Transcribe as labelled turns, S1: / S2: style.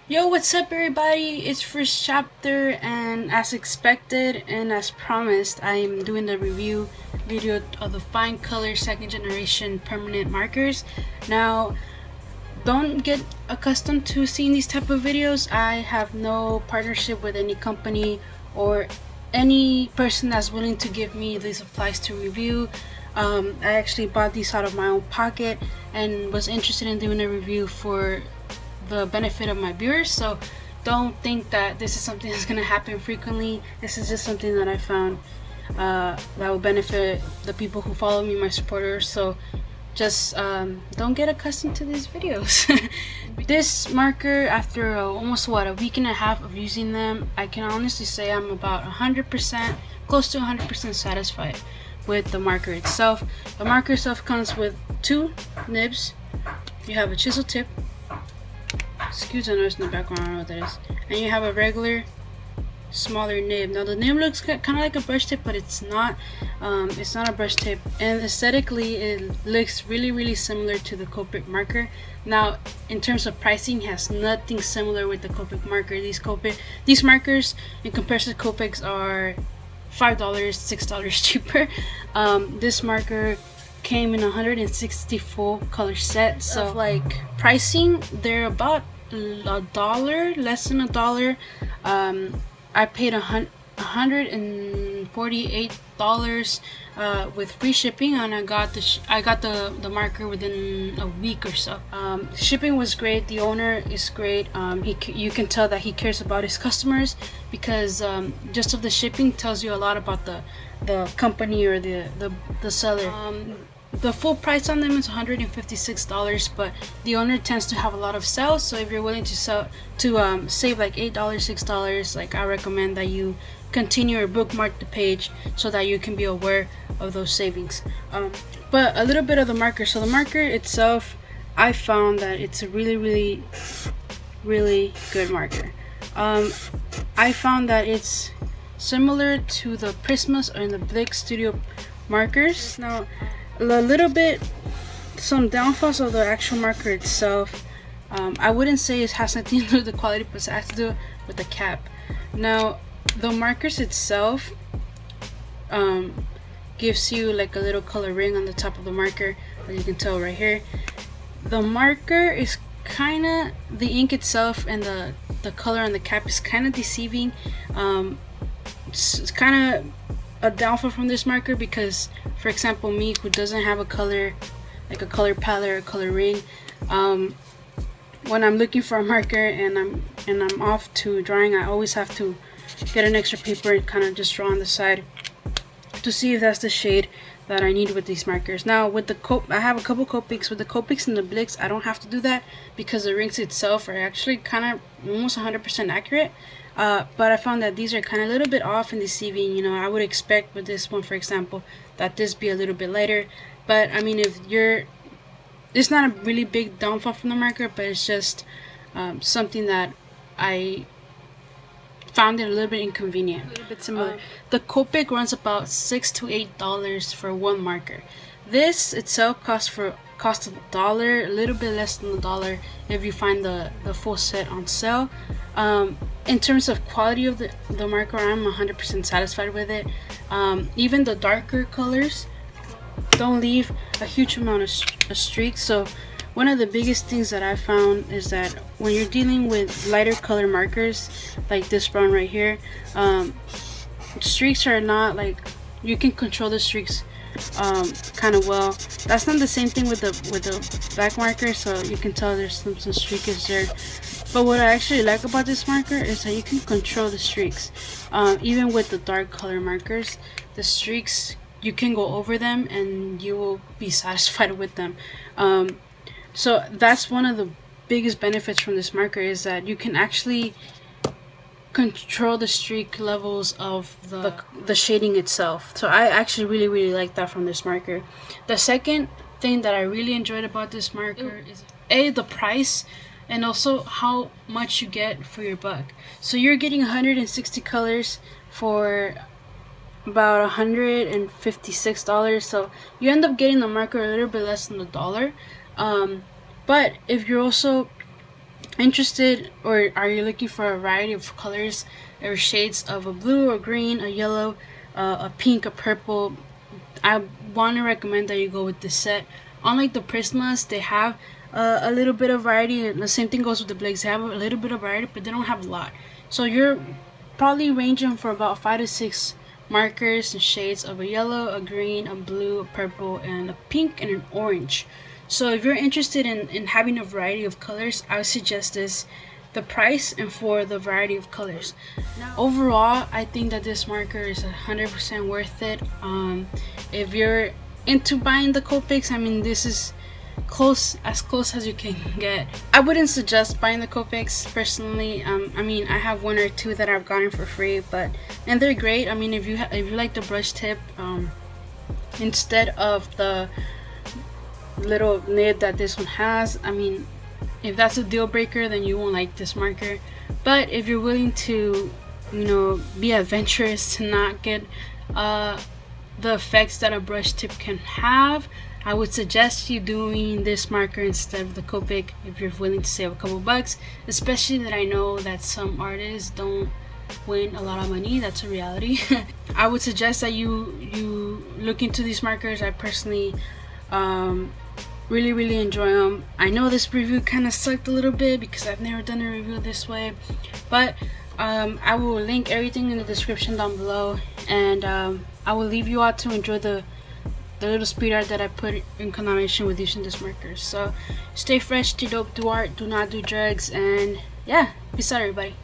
S1: Yo, what's up everybody? It's first chapter, and as expected and as promised, I'm doing the review video of the Fine Color second generation permanent markers. Now, don't get accustomed to seeing these type of videos. I have no partnership with any company or any person that's willing to give me these supplies to review. I actually bought these out of my own pocket and was interested in doing a review for the benefit of my viewers. So don't think that this is something that's gonna happen frequently. This is just something that I found that will benefit the people who follow me, my supporters. So just don't get accustomed to these videos. This marker, after almost a week and a half of using them, I can honestly say I'm about 100%, close to 100% satisfied with the marker itself. The marker itself comes with two nibs. You have a chisel tip. Excuse the noise in the background, I don't know what that is. And you have a regular smaller nib. Now the nib looks kind of like a brush tip, but it's not. It's not a brush tip, and aesthetically it looks really similar to the Copic marker. Now in terms of pricing, it has nothing similar with the Copic marker. These markers in comparison to Copics are $5, $6 cheaper. This marker came in 160 full color set. So like pricing, they're about $1, less than $1. I paid $148 with free shipping, and I got the marker within a week or so. Shipping was great. The owner is great. You can tell that he cares about his customers, because just of the shipping tells you a lot about the company or the seller. The full price on them is $156, but the owner tends to have a lot of sales. So if you're willing to save like $8, $6, like I recommend that you continue or bookmark the page so that you can be aware of those savings. But a little bit of the marker. So the marker itself, I found that it's a really good marker. I found that it's similar to the Prismas and the Blick Studio markers. Now, a little bit, some downfalls of the actual marker itself. I wouldn't say it has anything to do with the quality, but it has to do with the cap. Now, the markers itself gives you like a little color ring on the top of the marker, as you can tell right here. The marker is kind of, the ink itself and the color on the cap is kind of deceiving. It's kind of a downfall from this marker, because for example, me who doesn't have a color, like a color palette or a color ring, when I'm looking for a marker and I'm off to drawing, I always have to get an extra paper and kind of just draw on the side to see if that's the shade that I need with these markers. Now with the I have a couple Copics. With the Copics and the Blicks, I don't have to do that, because the rings itself are actually kind of almost 100% accurate. But I found that these are kind of a little bit off and deceiving. You know, I would expect with this one, for example, that this be a little bit lighter. But I mean, it's not a really big downfall from the marker, but it's just something that I found it a little bit inconvenient, a little bit similar. The Copic runs about $6 to $8 for one marker. This itself costs $1, a little bit less than $1 if you find the full set on sale. In terms of quality of the marker, I'm 100% satisfied with it. Even the darker colors don't leave a huge amount of streaks. So one of the biggest things that I found is that when you're dealing with lighter color markers like this brown right here, streaks are not like, you can control the streaks kind of well. That's not the same thing with the black marker, so you can tell there's some streakage there. But what I actually like about this marker is that you can control the streaks. Even with the dark color markers, the streaks, you can go over them and you will be satisfied with them. So that's one of the biggest benefits from this marker, is that you can actually control the streak levels of the shading itself. So I actually really like that from this marker. The second thing that I really enjoyed about this marker is the price, and also how much you get for your buck. So you're getting 160 colors for about $156. So you end up getting the marker a little bit less than $1. But if you're also interested, or are you looking for a variety of colors or shades of a blue or green, a yellow, a pink, a purple, I want to recommend that you go with this set. Unlike the Prismas, they have a little bit of variety. The same thing goes with the Blakes. They have a little bit of variety, but they don't have a lot. So you're probably ranging for about 5 to 6 markers and shades of a yellow, a green, a blue, a purple, and a pink and an orange. So if you're interested in having a variety of colors, I would suggest this, the price and for the variety of colors. Overall, I think that this marker is 100% worth it. If you're into buying the Copics, I mean, this is close as you can get. I wouldn't suggest buying the Copics personally. I mean, I have one or two that I've gotten for free, and they're great. I mean, if you like the brush tip, instead of the little nib that this one has, I mean, if that's a deal breaker, then you won't like this marker. But if you're willing to, be adventurous, to not get the effects that a brush tip can have, I would suggest you doing this marker instead of the Copic if you're willing to save a couple bucks, especially that I know that some artists don't win a lot of money. That's a reality. I would suggest that you look into these markers. I personally really enjoy them. I know this review kind of sucked a little bit because I've never done a review this way, but I will link everything in the description down below, and I will leave you all to enjoy the little speed art that I put in combination with using this marker. So stay fresh, stay dope, do art, do not do drugs, and yeah, peace out everybody.